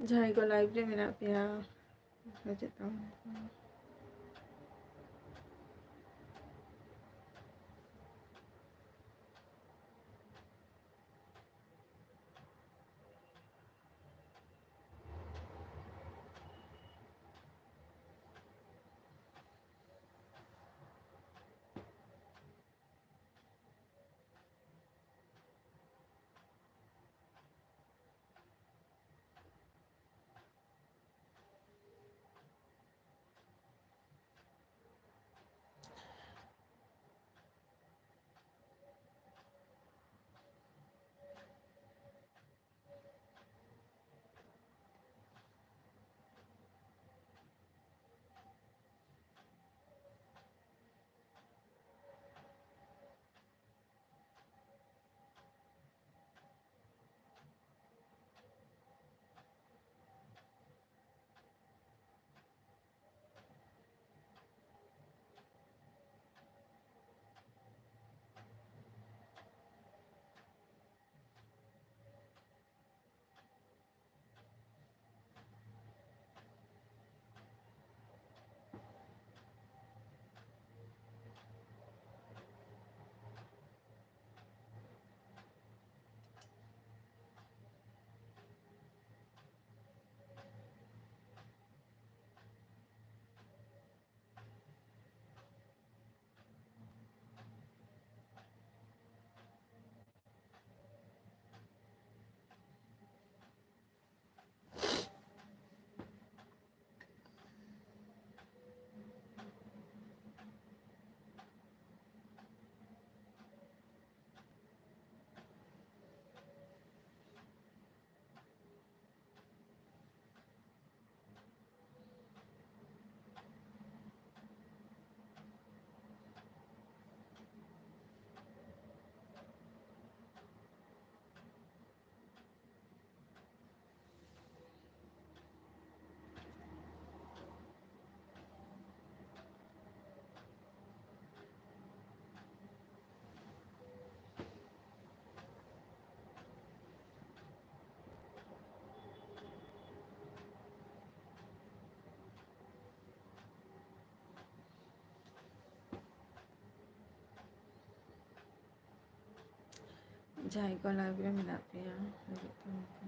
ᱡᱟᱦᱟᱸᱭ ᱠᱚ ᱞᱟᱭᱤᱵ ᱨᱮ ᱢᱮᱱᱟᱜ ᱯᱮᱭᱟ ᱦᱤᱡᱩᱜ ᱛᱟᱵᱚᱱ ᱯᱮ᱾ ᱡᱟᱦᱟᱸᱭ ᱠᱚ ᱞᱟᱭᱤᱵ ᱨᱮ ᱢᱮᱱᱟᱜ ᱯᱮᱭᱟ ᱦᱤᱡᱩᱜ ᱛᱟᱵᱚᱱ ᱯᱮ᱾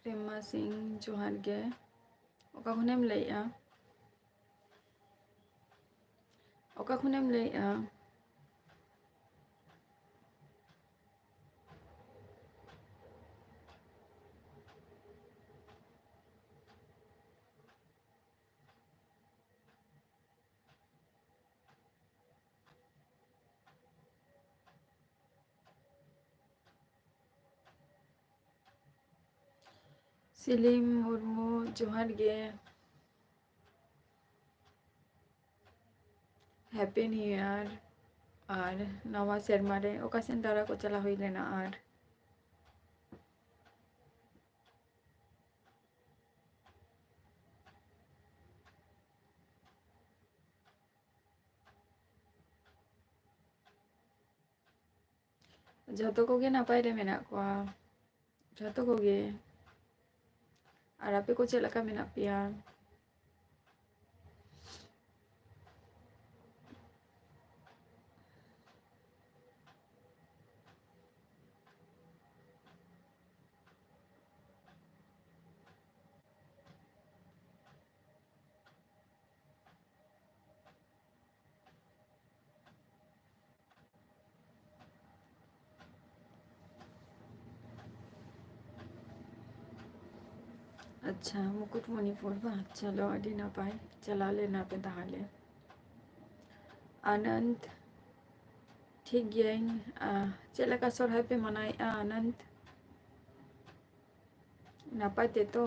ᱯᱨᱮᱢᱟ ᱥᱤᱝ ᱡᱚᱦᱟᱨ ᱜᱮ ᱚᱠᱟ ᱠᱷᱚᱱᱮᱢ ᱞᱟᱹᱭᱮᱜᱼᱟ ᱚᱠᱟ ᱠᱷᱚᱱᱮᱢ ᱞᱟᱹᱭᱮᱜᱼᱟ ᱥᱤᱞᱤᱢ ᱢᱩᱨᱢᱩ ᱡᱚᱦᱟᱨ ᱜᱮ ᱦᱮᱯᱤ ᱱᱤᱭᱩ ᱤᱭᱟᱨ ᱟᱨ ᱱᱟᱣᱟ ᱥᱮᱨᱢᱟ ᱨᱮ ᱚᱠᱟ ᱥᱮᱱ ᱫᱟᱬᱟ ᱠᱚ ᱪᱟᱞᱟᱣ ᱦᱩᱭ ᱞᱮᱱᱟ ᱟᱨ ᱡᱷᱚᱛᱚ ᱠᱚᱜᱮ ᱱᱟᱯᱟᱭ ᱨᱮ ᱢᱮᱱᱟᱜ ᱠᱚᱣᱟ ᱡᱷᱚᱛᱚ ᱠᱚᱜᱮ ᱟᱨ ᱟᱯᱮ ᱠᱚ ᱪᱮᱫ ᱞᱮᱠᱟ ᱢᱮᱱᱟᱜ ᱯᱮᱭᱟ अच्छा मुकुटमणिपुर बा चलो अभी नपाय चला लेना पे ताहले आनंद ठीक गियाई चेक लेका सोरहाय पे मनाएगा आनंद नपाय ते तो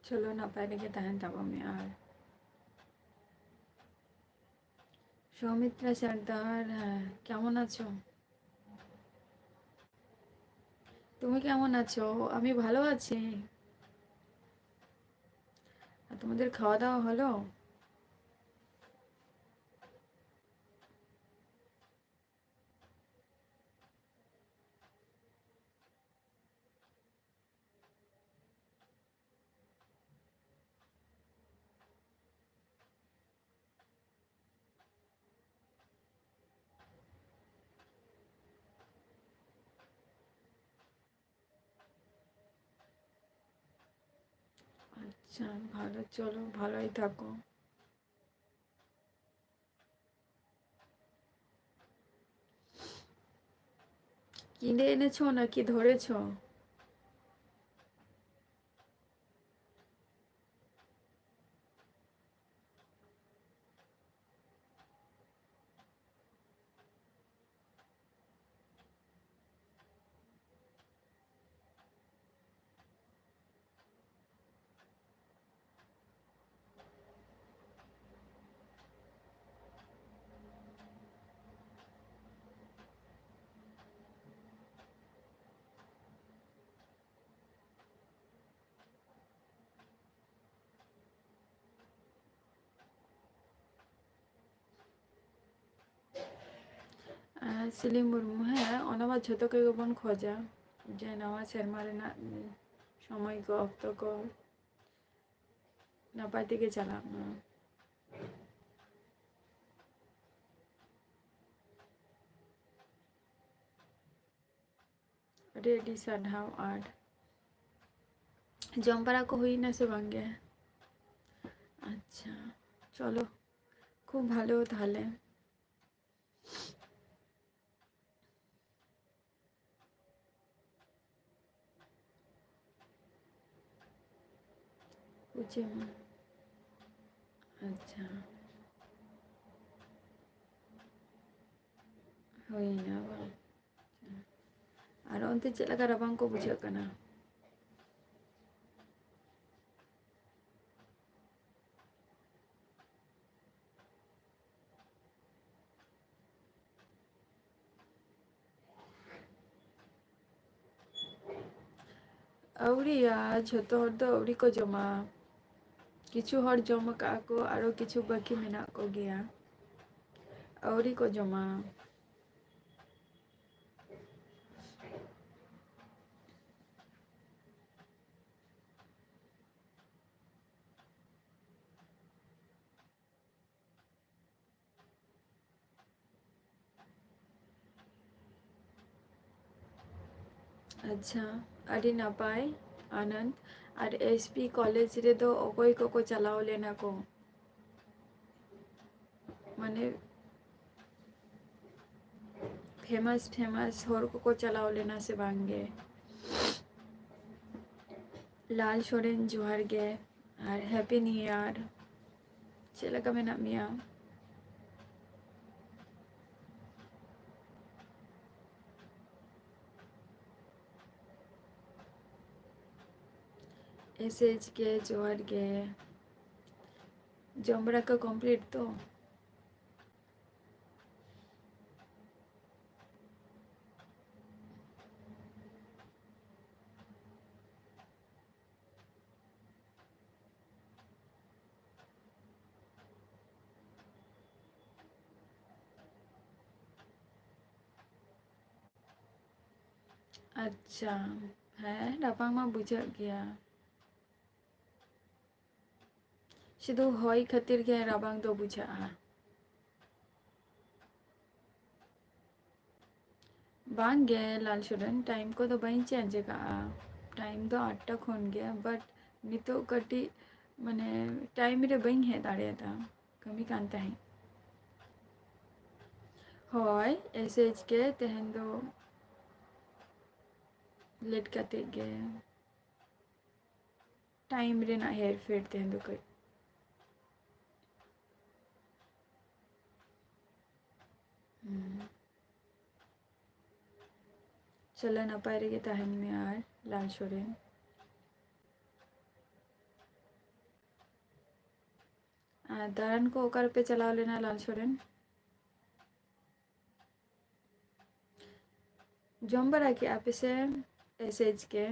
चलो नपाय रेगे तहन तब में और सौमित्रा सरदार কেমন আছো তুমি কেমন আছো আমি ভালো আছি আর তোমাদের খাওয়া দাওয়া হলো আচ্ছা ভালো চলো ভালোই থাকো কিনে এনেছো নাকি ধরেছো ᱥᱤᱞᱤᱢ ᱢᱩᱨᱢᱩ ᱦᱮᱸ ᱚᱱᱟ ᱢᱟ ᱡᱷᱚᱛᱚ ᱠᱚᱜᱮ ᱵᱚᱱ ᱠᱷᱚᱡᱟ ᱡᱮ ᱱᱟᱣᱟ ᱥᱮᱨᱢᱟ ᱨᱮᱱᱟᱜ ᱥᱚᱢᱚᱭ ᱠᱚ ᱚᱠᱛᱚ ᱠᱚ ᱱᱟᱯᱟᱭ ᱛᱮᱜᱮ ᱪᱟᱞᱟᱜ ᱢᱟ ᱟᱹᱰᱤ ᱟᱹᱰᱤ ᱥᱟᱨᱦᱟᱣ ᱟᱨ ᱡᱚᱢ ᱵᱟᱲᱟ ᱠᱚ ᱦᱩᱭᱱᱟ ᱥᱮ ᱵᱟᱝᱜᱮ আচ্ছা চলো খুব ভালো তাহলে বুঝে আচ্ছা ᱦᱩᱭᱱᱟ ᱵᱟᱝ ᱟᱨ ᱚᱱᱛᱮ ᱪᱮᱫ ᱞᱮᱠᱟ ᱨᱟᱵᱟᱝ ᱠᱚ ᱵᱩᱡᱷᱟᱹᱜ ᱠᱟᱱᱟ ᱟᱹᱣᱨᱤᱭᱟ ᱡᱷᱚᱛᱚ ᱦᱚᱲ ᱫᱚ ᱟᱹᱣᱨᱤ ᱠᱚ ᱡᱚᱢᱟ ᱠᱤᱪᱷᱩ ᱦᱚᱲ ᱡᱚᱢ ᱟᱠᱟᱜ ᱠᱚ ᱟᱨᱚ ᱠᱤᱪᱷᱩ ᱵᱟᱹᱠᱤ ᱢᱮᱱᱟᱜ ᱠᱚᱜᱮᱭᱟ ᱟᱹᱣᱨᱤ ᱠᱚ ᱡᱚᱢᱟ ᱟᱪᱪᱷᱟ ᱟᱹᱰᱤ ᱱᱟᱯᱟᱭ ᱟᱱᱚᱱᱫ ᱟᱨ ᱮᱥᱯᱤ ᱠᱚᱞᱮᱡᱽ ᱨᱮᱫᱚ ᱚᱠᱚᱭ ᱠᱚᱠᱚ ᱪᱟᱞᱟᱣ ᱞᱮᱱᱟ ᱠᱚ ᱢᱟᱱᱮ ᱯᱷᱮᱢᱟᱥ ᱦᱚᱲ ᱠᱚᱠᱚ ᱪᱟᱞᱟᱣ ᱞᱮᱱᱟ ᱥᱮ ᱵᱟᱝᱜᱮ ᱞᱟᱞ ᱥᱚᱨᱮᱱ ᱡᱚᱦᱟᱨ ᱜᱮ ᱟᱨ ᱦᱮᱯᱤ ᱱᱤᱭᱩ ᱤᱭᱟᱨ ᱪᱮᱫ ᱞᱮᱠᱟ ᱢᱮᱱᱟᱜ ᱢᱮᱭᱟ एसएच के जोहर गे जम बड़ा का कंप्लीट तो अच्छा ᱦᱮᱸ ᱨᱟᱵᱟᱝ ᱢᱟ ᱵᱩᱡᱷᱟᱹᱜ ᱜᱮᱭᱟ ᱥᱩᱫᱷᱩ ᱦᱚᱭ ᱠᱷᱟᱹᱛᱤᱨ ᱜᱮ ᱨᱟᱵᱟᱝ ᱫᱚ ᱵᱩᱡᱷᱟᱹᱜᱼᱟ ᱵᱟᱝ ᱜᱮ ᱞᱟᱞ ᱥᱚᱨᱮᱱ ᱴᱟᱭᱤᱢ ᱠᱚᱫᱚ ᱵᱟᱹᱧ ᱪᱮᱧᱡᱽ ᱟᱠᱟᱜᱼᱟ ᱴᱟᱭᱤᱢ ᱫᱚ 8टा ᱠᱷᱚᱱ ᱜᱮ ᱵᱟᱴ ᱱᱤᱛᱚᱜ ᱠᱟᱹᱴᱤᱡ ᱢᱟᱱᱮ ᱴᱟᱭᱤᱢ ᱨᱮ ᱵᱟᱹᱧ ᱦᱮᱡ ᱫᱟᱲᱮᱭᱟᱫᱟ ᱠᱟᱹᱢᱤ ᱠᱟᱱ ᱛᱟᱦᱮᱸ ᱦᱳᱭ ᱮᱥᱮᱪ ᱜᱮ ᱛᱮᱦᱮᱧ ᱫᱚ ᱞᱮᱴ ᱠᱟᱛᱮᱫ ᱜᱮ ᱴᱟइम रेना हेर फेर तेहन दो कई चलो नपाय रेगे तहन में आर लाल सोरेन दारन को ओकर पे चलाव लेना लाल सोरेन जम बड़ा के आप से एसएच के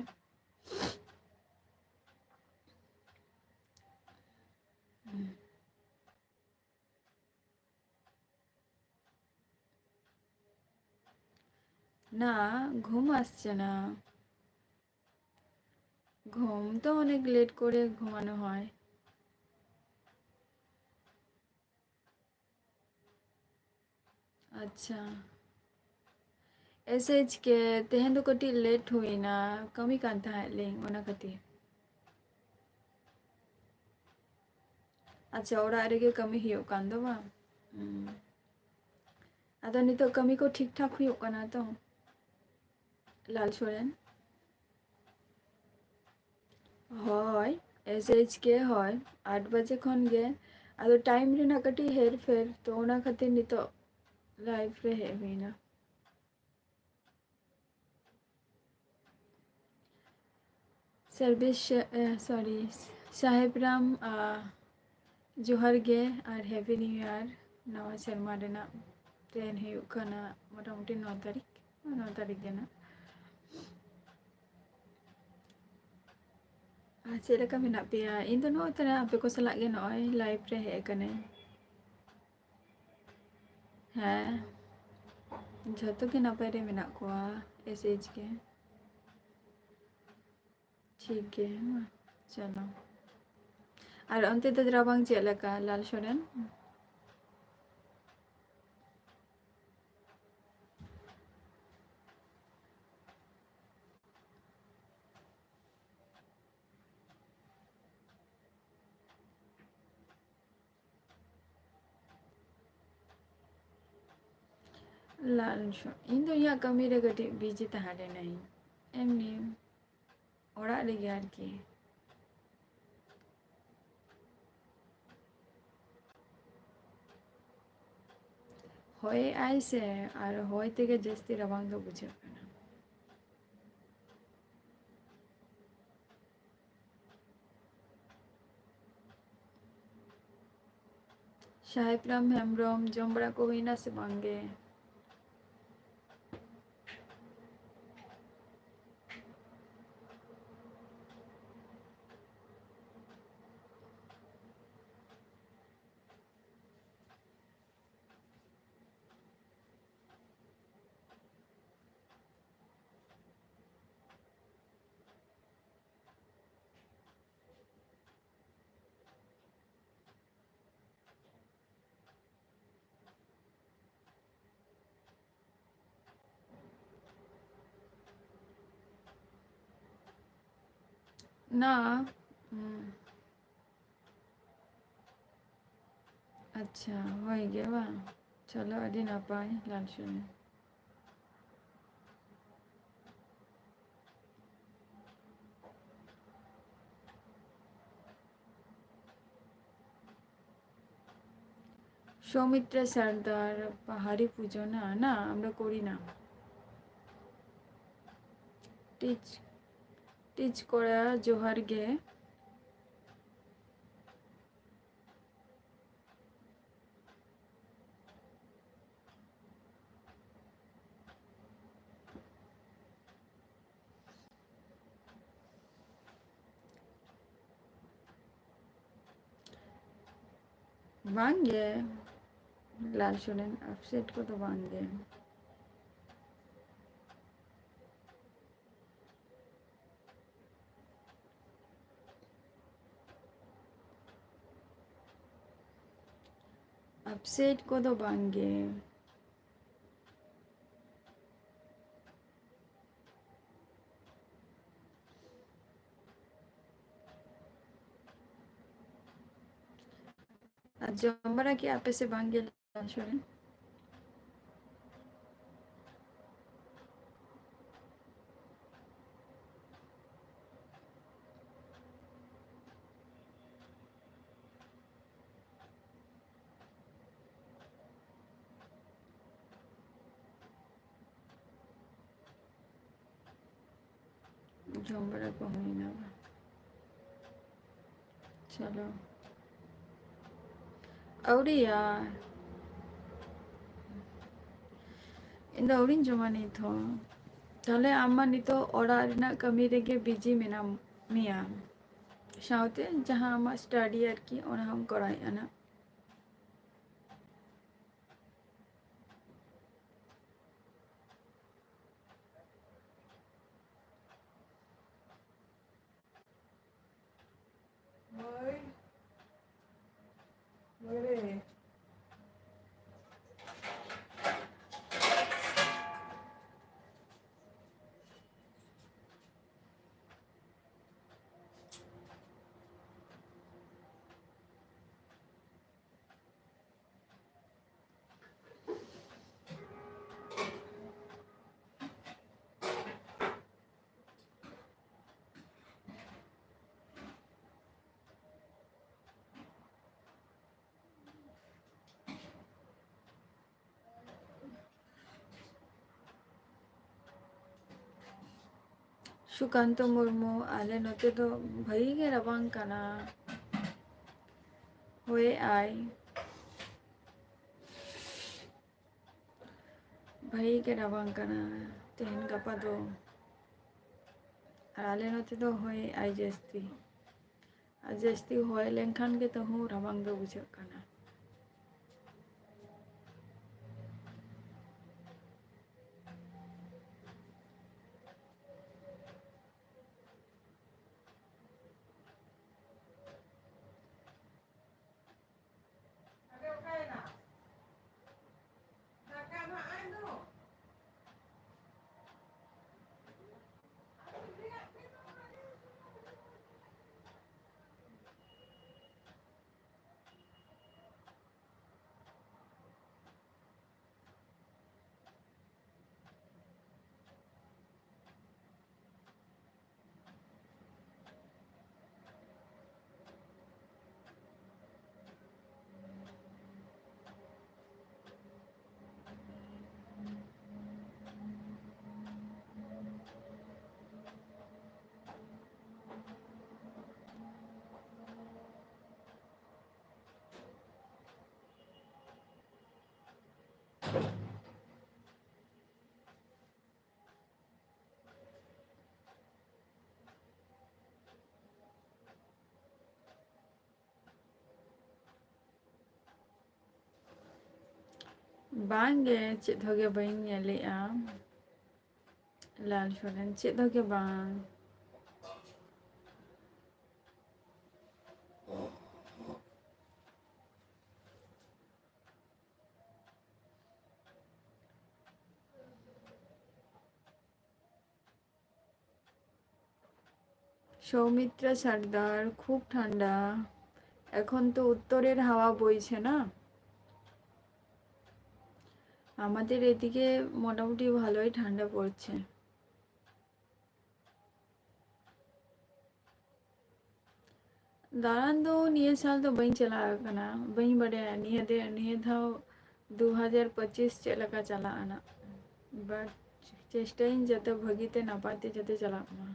না ঘুম আসছে না ঘুম তো অনেক লেট করে ঘুমানো হয় अच्छा एसएच के तेहन दो कटी लेट हुई ना कमी कान था लेंग ओना कती अच्छा ओड़ा रेगे कमी हियो कान दो बा अदा नितो कमी को ठीक ठाक हुयो काना तो लाल सोरेन হয় এসএইচ কে হয় 8 বাজে খন গে আদো টাইম রেনা কটি হের ফের তো ওনা খাतिर নিতো লাইভ রে হে हुईना सर्विस सॉरी साहेब राम जोहर गे और हैप्पी न्यू ईयर नवा शर्मा रेना तेन हुयुग कना मोटामुटी 9 तारीख गे ना चेद लेका मेना पेया इन दो नोय तना आपे को सलाग गे नोय लाइव रे हे कने हाँ झतो के नापाय रे मेना कोआ एसएच के ठीक है चलो और अंते तो राबांग चेद लेका लाल सोरेन लाल इन दो यहाँ कमी रे गटी बिजी तहारे नहीं एमनी ओड़ा रे यार की होय आई से और होय तेगे जस्ती रवांग दो बुझे साहेबराम हेम्ब्रम जम बड़ा को हुईना से बांगे ना। हम्म, अच्छा हो गया बा। चलो अड़ी नापाय लाल सोरेन। সৌমিত্র সর্দার পাহাড়ি পুজো না, না আমরা করি না। টিচ টিচ করা জোহার গে। बांगे लाल सोरेन अपसेट को तो बांगे। अपसेट को तो बांगे। जमरा की आपे से बांगे लाल सोरेन। जमरा को हुई ना बा। चलो अवड़ी यार इन अवड़ी जमा नहीं थो। ताले आमा नितो ओड़ा रिना कमी रेगे बिजी मेना मिया साउते जहाँ आमा स्टडी आर की ओना हम कराई आना। सुकांत मुर्मू आले नोते तो भई गे रवांग काना होए आई भई गे रवांग काना तेहन गपा दो आले नोते तो होए आई जस्ती आ जस्ती होए लेंखान के तो हूँ रवांग दो बुझे काना। बांगे चेत होगे बई नेले आम लाल सोरेन चेत होगे बांग। সৌমিত্রা সর্দার, খুব ঠান্ডা। এখন তো উত্তরের হাওয়া বইছে না, আমাদের এদিকে মোটামুটি ভালোই ঠান্ডা পড়ছে। ᱫᱟᱬᱟᱱ ᱫᱚ ᱱᱤᱭᱟᱹ ᱥᱟᱞ ᱫᱚ ᱵᱟᱹᱧ ᱪᱟᱞᱟᱣ ᱟᱠᱟᱱᱟ, ᱵᱟᱹᱧ ᱵᱟᱰᱟᱭᱟ ᱱᱤᱭᱟᱹ ᱫᱷᱟᱣ 2025 ᱪᱮᱫ ᱞᱮᱠᱟ ᱪᱟᱞᱟᱜᱼᱟ ᱱᱟᱜ, ᱵᱟᱴ ᱪᱮᱥᱴᱟᱭᱟᱹᱧ ᱡᱟᱛᱮ ᱵᱷᱟᱹᱜᱤᱛᱮ ᱱᱟᱯᱟᱭᱛᱮ ᱡᱟᱛᱮ ᱪᱟᱞᱟᱜ ᱢᱟ।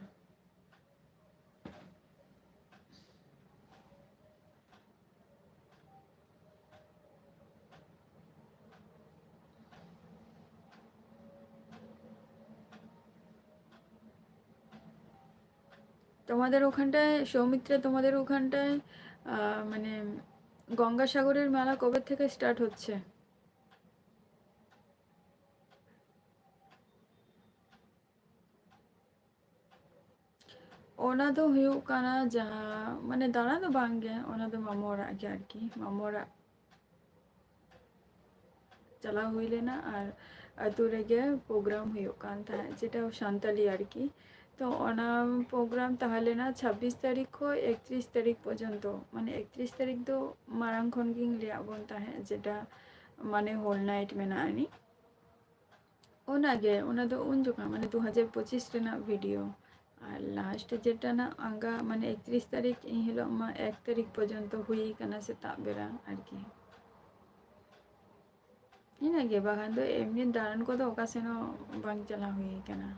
তোমাদের ওখানটায় সৌমিত্রা, তোমাদের ওখানটায় মানে গঙ্গাসাগরের মেলা কবে থেকে স্টার্ট হচ্ছে? ᱚᱱᱟ ᱫᱚ ᱦᱩᱭᱩᱜ ᱠᱟᱱᱟ ᱡᱟᱦᱟᱸ ᱢᱟᱱᱮ ᱫᱟᱬᱟ ᱫᱚ ᱵᱟᱝᱜᱮ, ᱚᱱᱟ ᱫᱚ ᱢᱟᱢᱚ ᱚᱲᱟᱜ ᱜᱮ ᱟᱨᱠᱤ, ᱢᱟᱢᱚ ᱚᱲᱟᱜ ᱪᱟᱞᱟᱣ ᱦᱩᱭ ᱞᱮᱱᱟ ᱟᱨ ᱟᱹᱛᱩ ᱨᱮᱜᱮ ᱯᱨᱳᱜᱨᱟᱢ ᱦᱩᱭᱩᱜ ᱠᱟᱱ ᱛᱟᱦᱮᱸᱫ, ᱡᱮᱴᱟ ᱥᱟᱱᱛᱟᱞᱤ ᱟᱨᱠᱤ। তো ᱚᱱᱟ ᱯᱨᱳᱜᱨᱟᱢ ᱛᱟᱦᱮᱸ ᱞᱮᱱᱟ 26 তারিখ ᱠᱷᱚᱱ 31 তারিখ পর্যন্ত, মানে 31 তারিখ ᱫᱚ ᱢᱟᱲᱟᱝ ᱠᱷᱚᱱ ᱜᱤᱧ ᱞᱟᱹᱭᱟᱫ ᱵᱚᱱ ᱛᱟᱦᱮᱸᱫ, ᱡᱮᱴᱟ মানে হোল নাইট ᱢᱮᱱᱟᱜ ᱟᱹᱱᱤᱡ। ᱚᱱᱟᱜᱮ, ᱚᱱᱟ ᱫᱚ ᱩᱱ ᱡᱚᱠᱷᱚᱱ ᱢᱟᱱᱮ 2025 ᱨᱮᱱᱟᱜ ᱵᱷᱤᱰᱤᱭᱳ। আর ᱞᱟᱥᱴ যেটা না আঙ্গা মানে 31 তারিখ হিलोग मा 1 তারিখ পর্যন্ত হুই কানা সেতাগ বেড়া আরকি। ইনাগে বাগান তো এমনি দাঁড়ান কত অকাশেনও বাং চালা হুই কানা।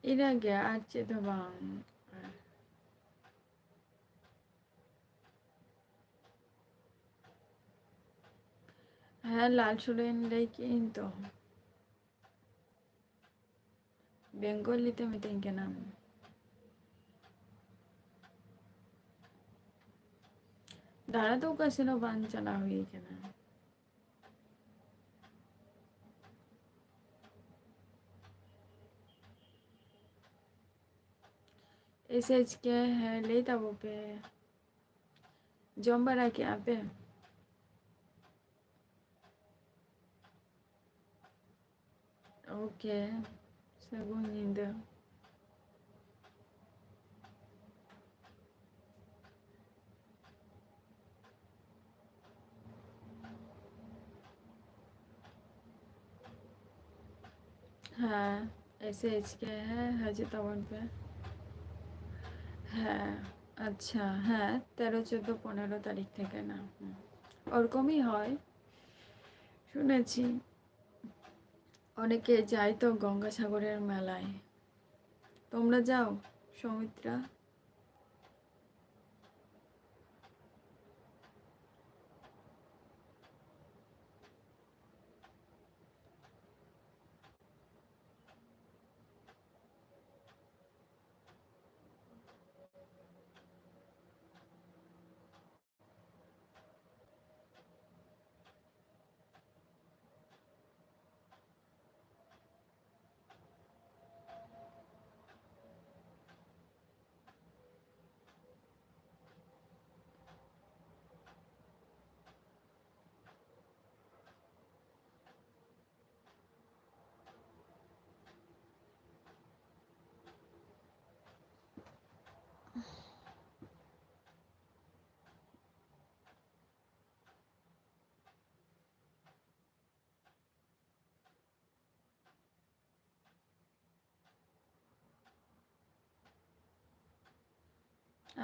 ইনাগে আর চেদ বাং। হ্যাঁ, লাল সুরেন লাই কিন্তু বেঙ্গলিতে মিটিং কেনাম। দাঁড়া তো অকাশেনও বাং চালা হুই কানা। एसएच के है ले तब पे जम्बारा के आपे। ओके, सगुन निंदा। हाँ, एसएच के है हाजी तवन पे। হ্যাঁ, আচ্ছা, হ্যাঁ 13, 14, 15 তারিখ থেকে না, ওরকমই হয় শুনেছি। অনেকে যায় তো গঙ্গাসাগরের মেলায়। তোমরা যাও সৌমিত্রা?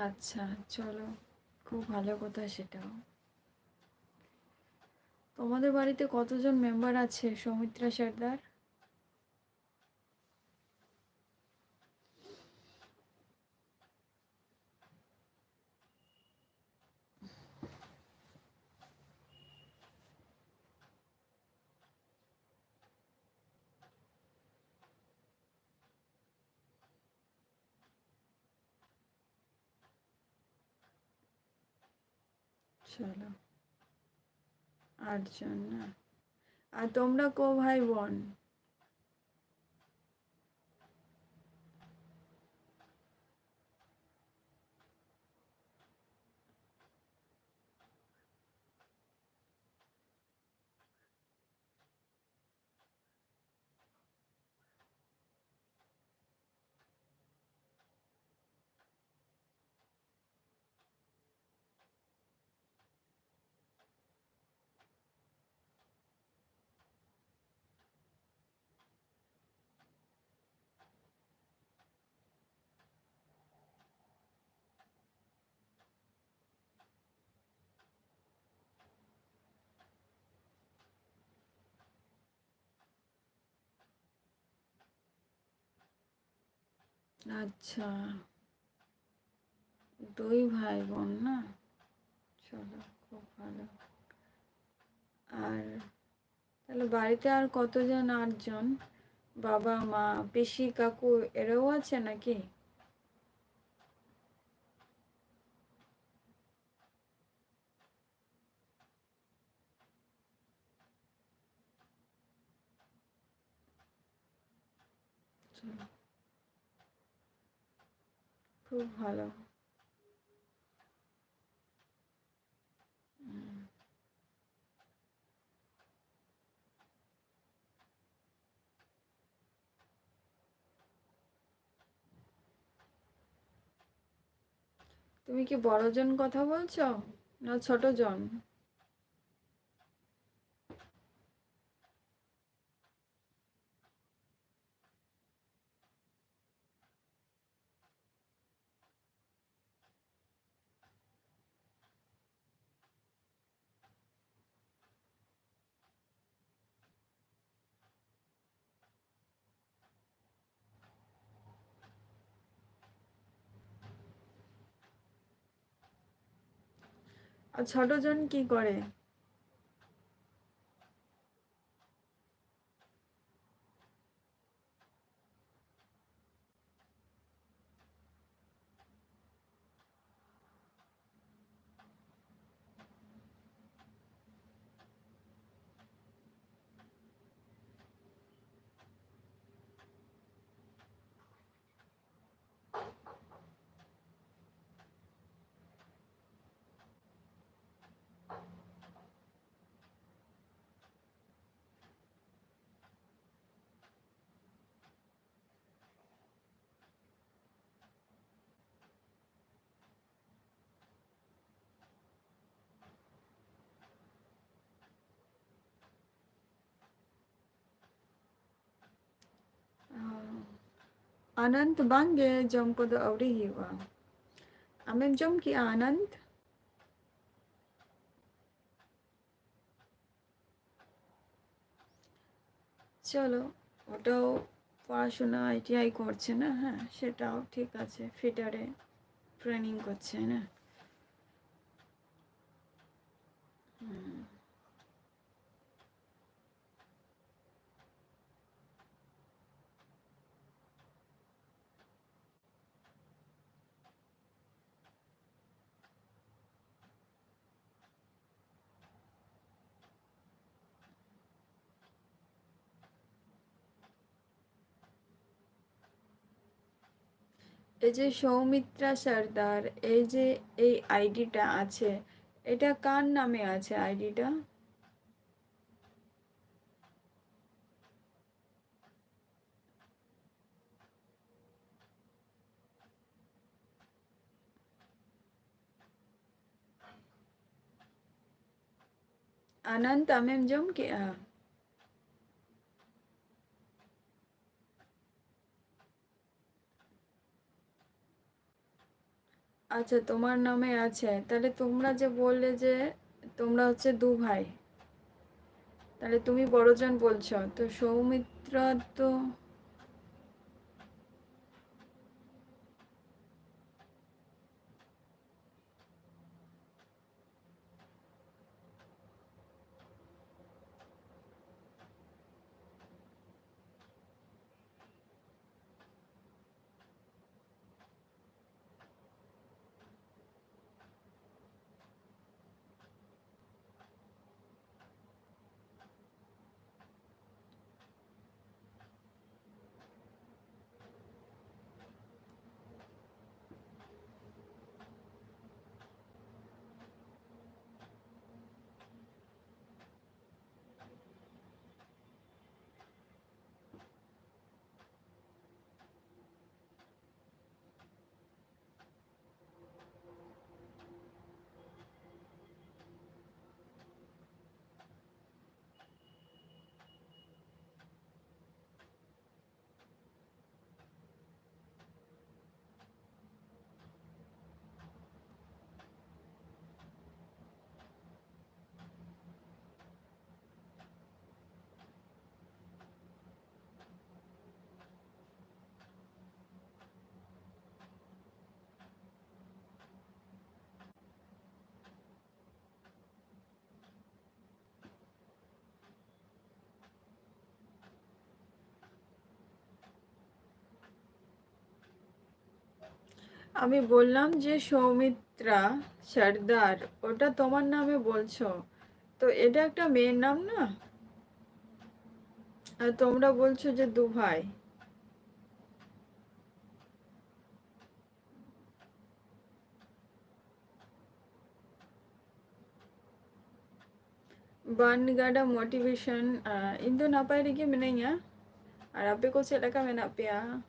আচ্ছা, চলো, খুব ভালো কথা সেটাও। তোমাদের বাড়িতে কতজন মেম্বার আছে সৌমিত্রা সর্দার? চলো, 8 জন না? আর তোমরা ভাই বোন? আচ্ছা, 2 ভাই বোন না? চলো, খুব ভালো। আর তাহলে বাড়িতে আর কতজন? 8 জন। বাবা মা পিসি কাকু এরাও আছে নাকি? চলো, খুব ভালো। তুমি কি বড়জন কথা বলছো না ছোট জন? আর ছোট জন কি করে? Anant bange jom ko do auri hiwa. Amem jom ki Anant? চলো, ওটাও পড়াশোনা আইটিআই করছে না? হ্যাঁ, সেটাও ঠিক আছে, ফিটারে ট্রেনিং করছে না? এই যে সৌমিত্রা সর্দার, এই যে এই আইডিটা আছে, এটা কার নামে আছে আইডিটা? अनंत अमेम जम के আচ্ছা, তোমার নামে আছে। তাহলে তোমরা যে বললে যে তোমরা হচ্ছে 2 ভাই, তাহলে তুমি বড়জন বলছো, তো সৌমিত্রা তো আমি বললাম যে সৌমিত্রা সর্দার, ওটা তোমার নামে বলছো, তো এটা একটা মেয়ের নাম না? আর তোমরা বলছো যে দু ভাই। Ban gada motivation Indo napai rigi menanya ar ape ko chela ka mena pea.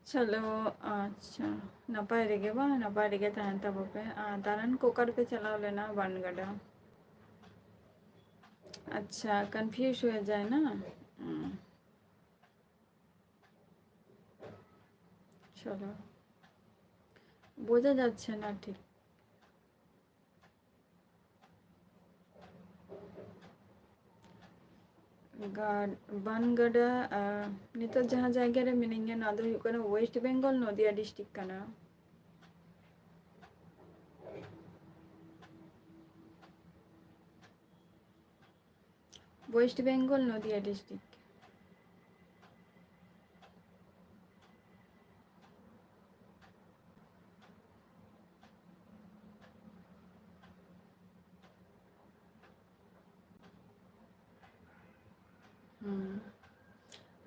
चलो अच्छा, नपाय रेगे बा नपाय रेगे तहन तब पे तारन कुकर पे चलाओ लेना बन गड़ा। अच्छा कंफ्यूज हो जाए ना। चलो বোঝা যাচ্ছে না ঠিক। बानगड़ा नितो जहाँ जायगा रे मिनिंग ना दो हुई वेस्ट बंगाल नदिया डिस्ट्रिक्ट कना। West Bengal, Nadia district.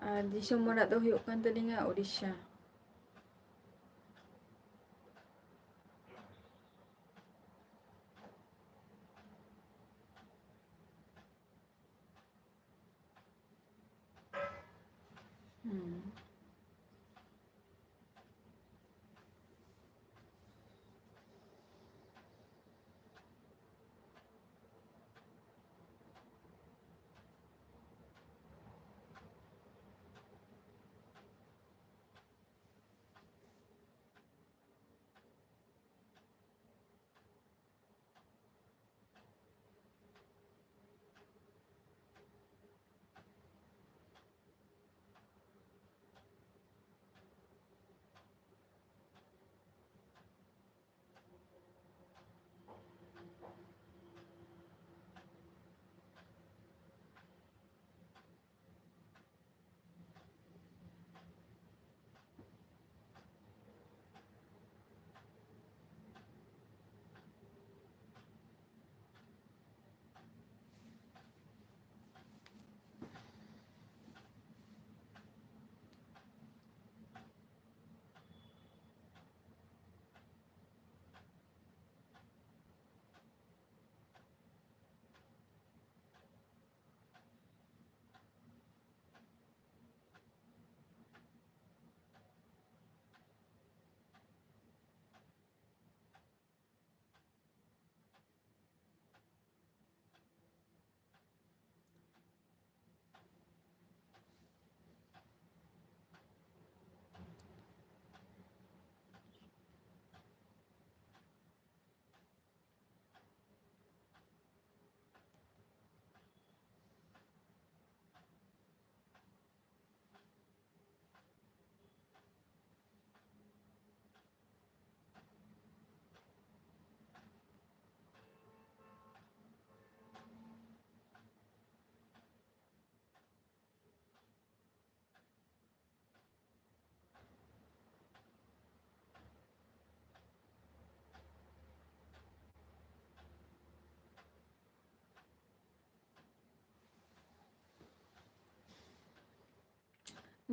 ᱟᱨ ᱫᱤᱥᱚᱢ ᱚᱲᱟᱜ ᱫᱚ ᱦᱩᱭᱩᱜ ᱠᱟᱱ ᱛᱟᱹᱞᱤᱧᱟ ᱩᱲᱤᱥᱥᱟ।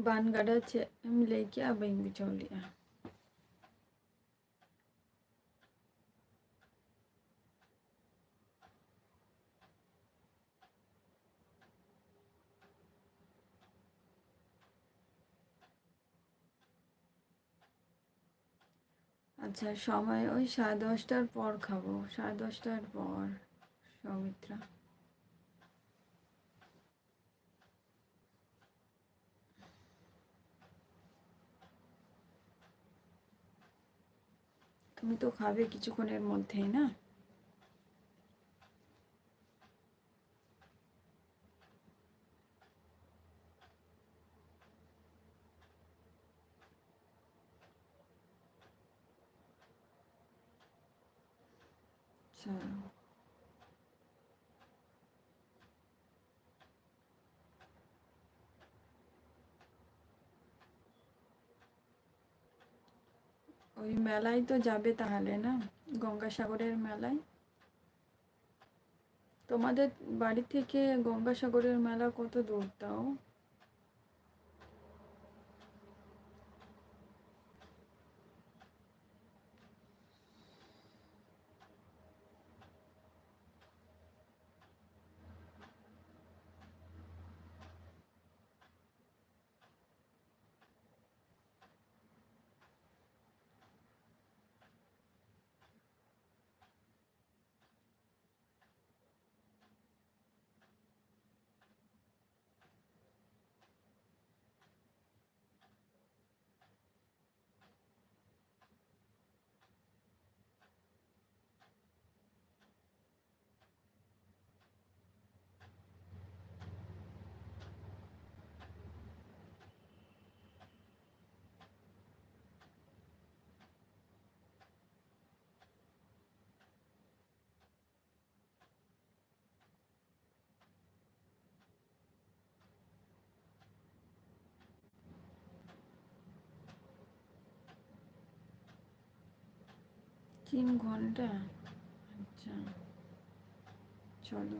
ᱵᱟᱱ ᱜᱟᱰᱟ ᱪᱮᱫ ᱮᱢ ᱞᱟᱹᱭ ᱠᱮᱜᱼᱟ? ᱵᱟᱹᱧ ᱵᱩᱡᱷᱟᱹᱣ ᱞᱮᱜᱼᱟ। আচ্ছা, সময় ওই 10:30টার পর খাবো, 10:30টার পর। সৌমিত্রা, তুমি তো খাবে কিছুক্ষণের মধ্যেই না? চলো। ওই মেলায় তো যাবে তাহলে না? গঙ্গাসাগরের মেলায়। তোমাদের বাড়ি থেকে গঙ্গাসাগরের মেলা কত দূর তাও? 3 ঘন্টা? আচ্ছা, চলো।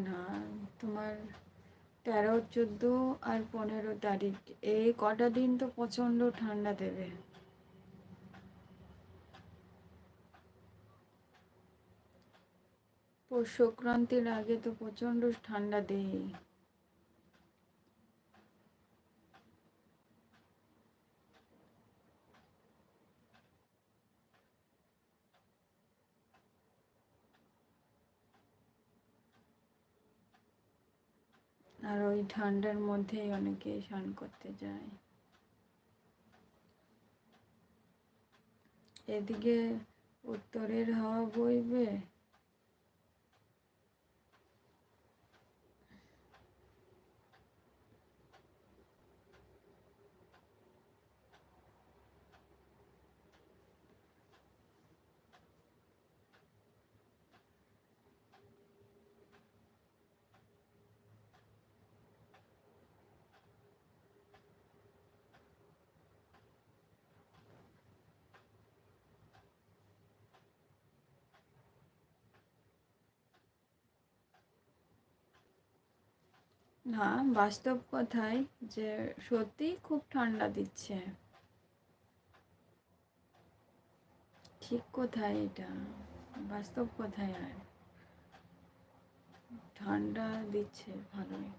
না, তোমার 13, 14 আর 15 তারিখ এই কটা দিন তো প্রচণ্ড ঠান্ডা দেবে। পৌষ সংক্রান্তির আগে তো প্রচণ্ড ঠান্ডা দেয়। আর ওই ঠান্ডার মধ্যেই অনেকে স্নান করতে যায়। এদিকে উত্তরের হাওয়া বইবে, না বাস্তব কথাই যে সত্যিই খুব ঠান্ডা দিচ্ছে। ঠিক কোথায় এটা, বাস্তব কোথায়। আর ঠান্ডা দিচ্ছে ভালোই।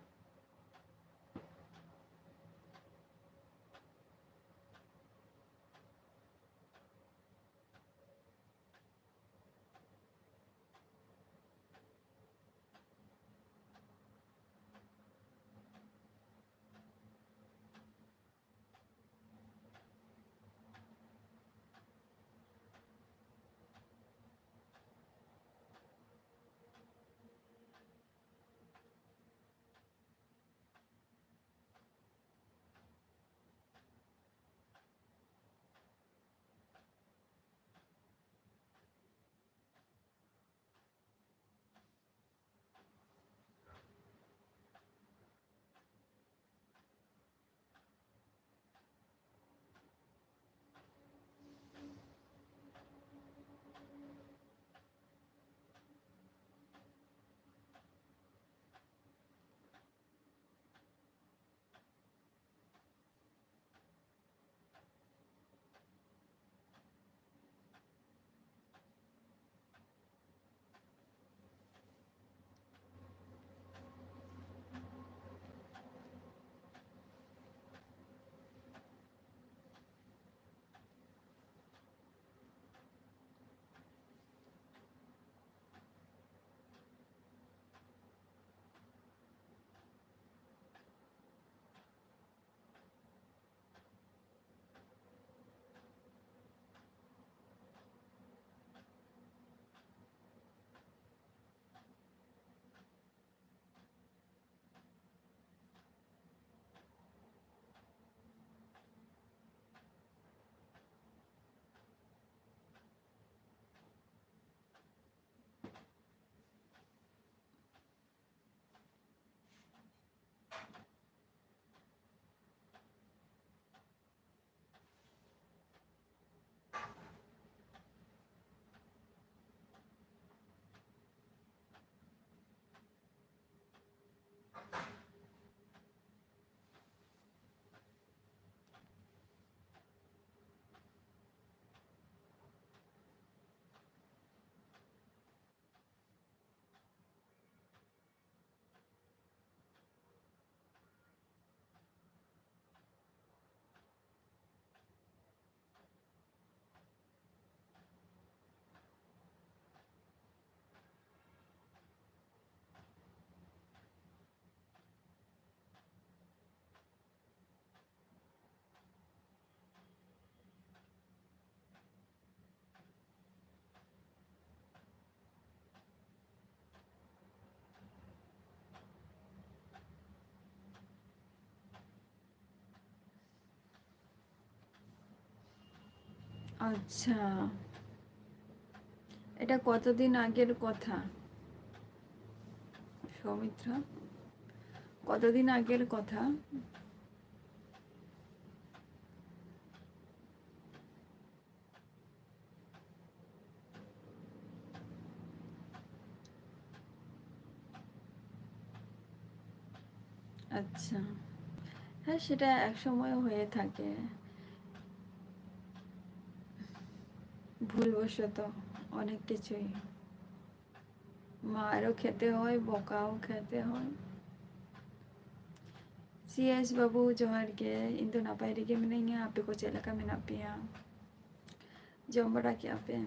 আচ্ছা, এটা কতদিন আগের কথা সৌমিত্রা? কতদিন আগের কথা? আচ্ছা, হ্যাঁ সেটা একসময় হয়ে থাকে, ভুলবশত অনেক কিছুই। মারও খেতে হয়, বকাও খেতে হয়। CS babu johar ge, indo napai rigi menengnya ape ko celaka menapia. Jom bara ki ape.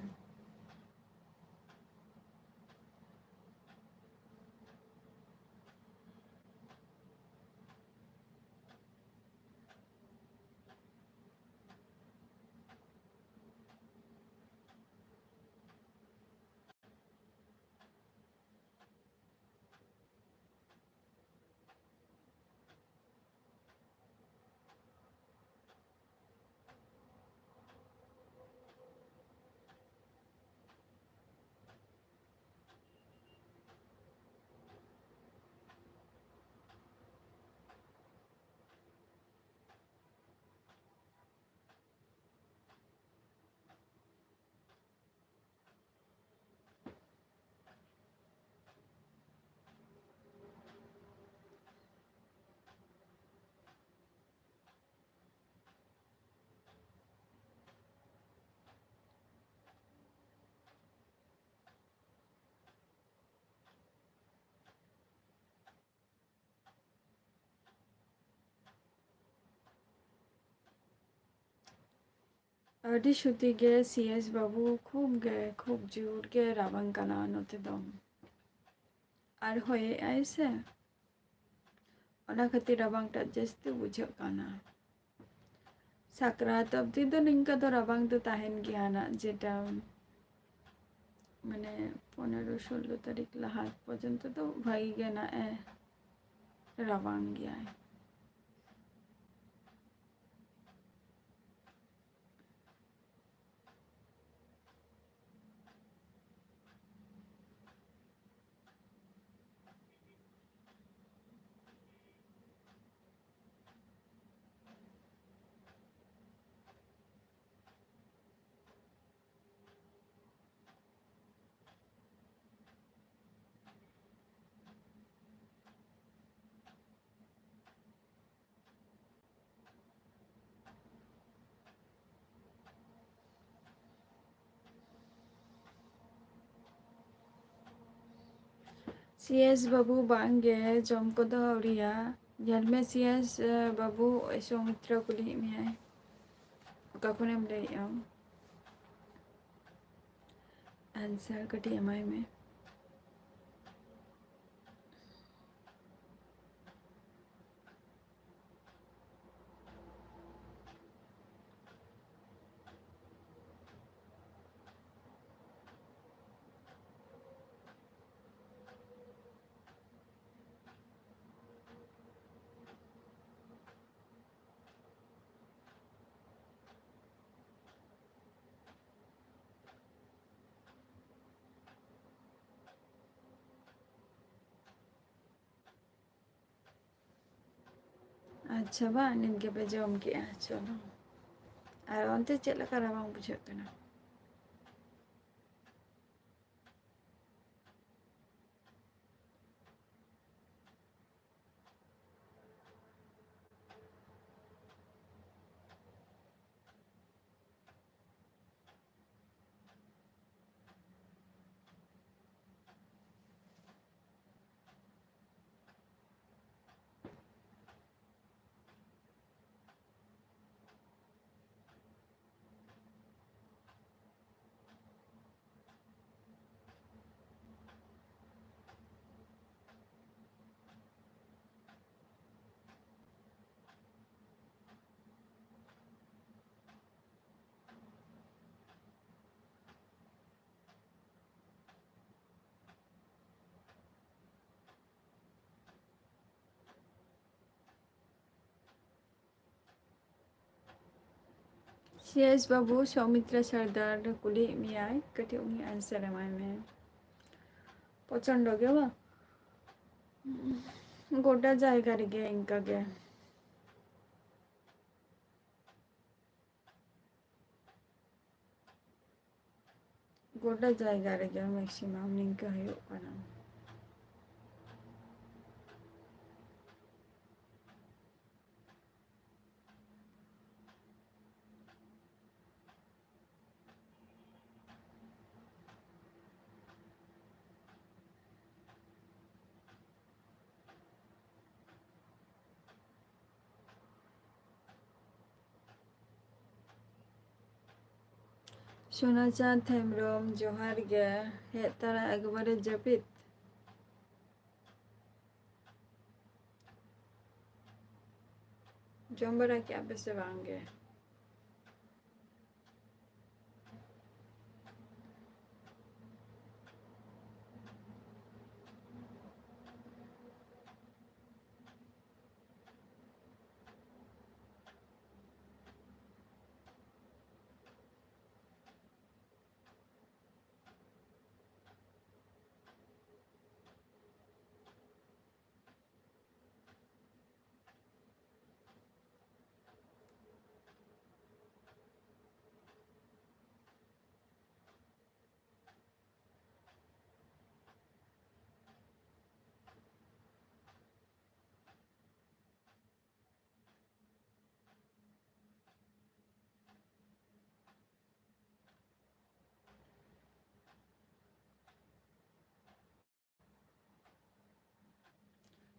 Adi shuti ge CS babu khub jur ge rabang kana note dom. Ar hoye aise. Ona khati rabang ta jaste bujhak kana. Sakrat abdi to ninka to rabang to tahen gya na jeta মানে 15-16 তারিখ লাহাত পর্যন্ত তো ভাই গেনা Rabong গিয়ায়। CS babu bangge jomko do auria jal me CS babu Soumitra kuli miai kakun em dai am answer kati amai me अच्छा बा निनके पे जम के चलो আর অন্তে চেলা কারা বাং বুঝাক না સીએસ બાબુ સૌમિત્રા સરદાર કુલી મિયાય કટી ઉની આન્સર એમાં મેં প্রচণ্ড গে বা গোটা জায়গার গে ইনকা গে গোটা জায়গার গে ম্যাক্সিমাম নিংকা ᱦᱩᱭᱩᱜ ᱠᱟᱱᱟ সোনাচাঁদ হেমব্রম জোহার গে হেজ তারা একবারে জাপিত জম্বরা কি আপে সে ভাঙ্গে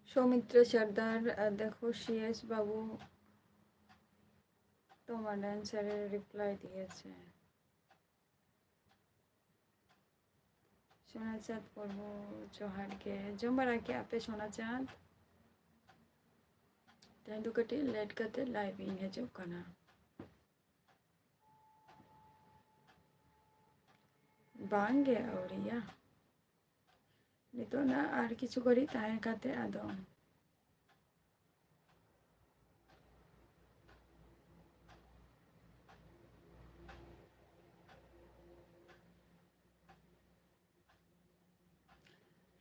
সৌমিত্র সর্দার দেখো সিএস বাবু তোমার অ্যান্সারের রিপ্লাই দিয়েছে সোনাচাঁদ পড়ব জোহার গে জম্বরা কি আপে সোনাচাঁদ ᱴᱟᱺᱰᱩ ᱠᱟᱹᱴᱤᱡ ᱞᱮᱴ ᱠᱟᱛᱮ ᱞᱟইভ ᱤᱧ ᱦᱤᱡᱩᱜ ᱠᱟᱱᱟ ᱵᱟᱝᱜᱮ ᱟᱹᱣᱨᱤᱭᱟ ᱱᱤᱛᱚᱜ ᱱᱟ ᱟᱨ ᱠᱤᱪᱷᱩ ᱜᱷᱟᱹᱲᱤᱡ ᱛᱟᱦᱮᱸ ᱠᱟᱛᱮ ᱟᱫᱚ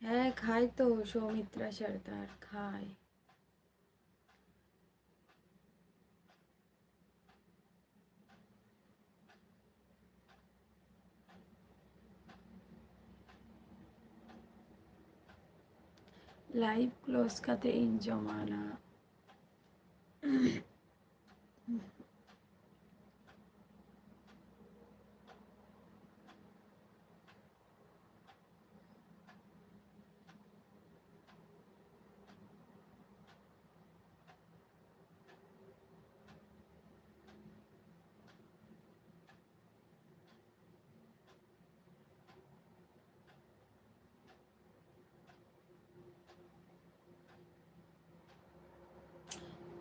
হ্যাঁ খাই তো সৌমিত্রা সর্দার খাই लाइव क्लोज करते इन जमाना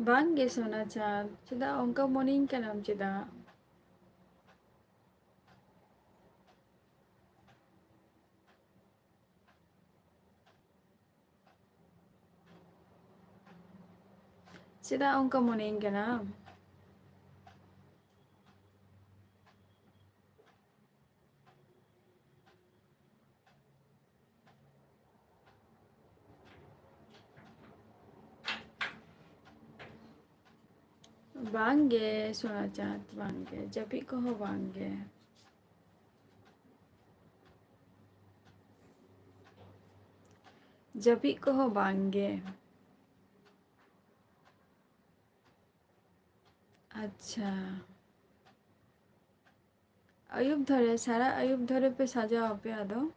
बांगे सोना चाँद चेदा उनका मॉर्निंग का नाम चेदा चेदा उनका मॉर्निंग का नाम बांगे सोना चाँद बांगे जबी कहो बांगे जबी कहो बांगे अच्छा अयुब धरे सारा अयुब धरे पे साजाओ पे आदो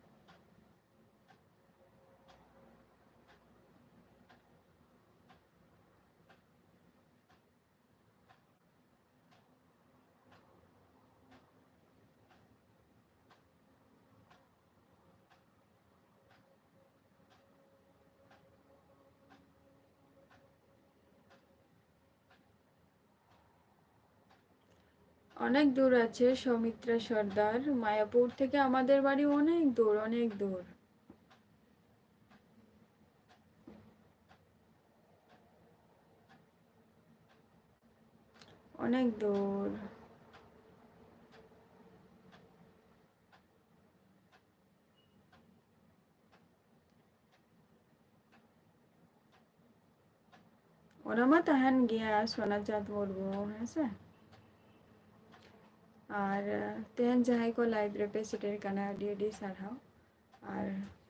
অনেক দূর আছে সৌমিত্রা সর্দার মায়াপুর থেকে আমাদের বাড়ি অনেক দূর অনেক দূর অনেক দূর ᱚᱱᱟ ᱢᱟ ᱛᱟᱦᱮᱱ ᱜᱮᱭᱟ ᱥᱳᱱᱟᱪᱟᱸᱫ ᱢᱩᱨᱢᱩ ᱦᱮᱸ ᱥᱮ ᱟᱨ ᱛᱮᱦᱮᱧ ᱡᱟᱦᱟᱸᱭ ᱠᱚ ᱞᱟइव ᱨᱮ पे सेटेर करना अड़ी अड़ी सारहाव और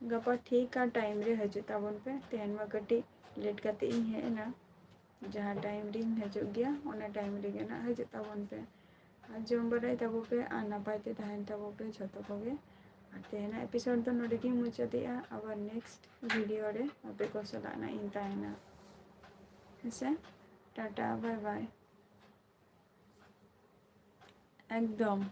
गपा ठीक आ टाइम रे हजू ताबन पे तेहन मा कटी लेट कते इन हेना जहाँ टाइम रिंग हजू गया ओना टाइम रे ना हजू ताबन पे और जम बराई ताबो पे और नपाय ते तहन ताबो पे झतो कोगे और तेहना एपिसोड तो नोडे की मुचादिया आबार नेक्स्ट वीडियो रे आपे को सलाना इन ताहेना हेसे टाटा बाय बाय एकदम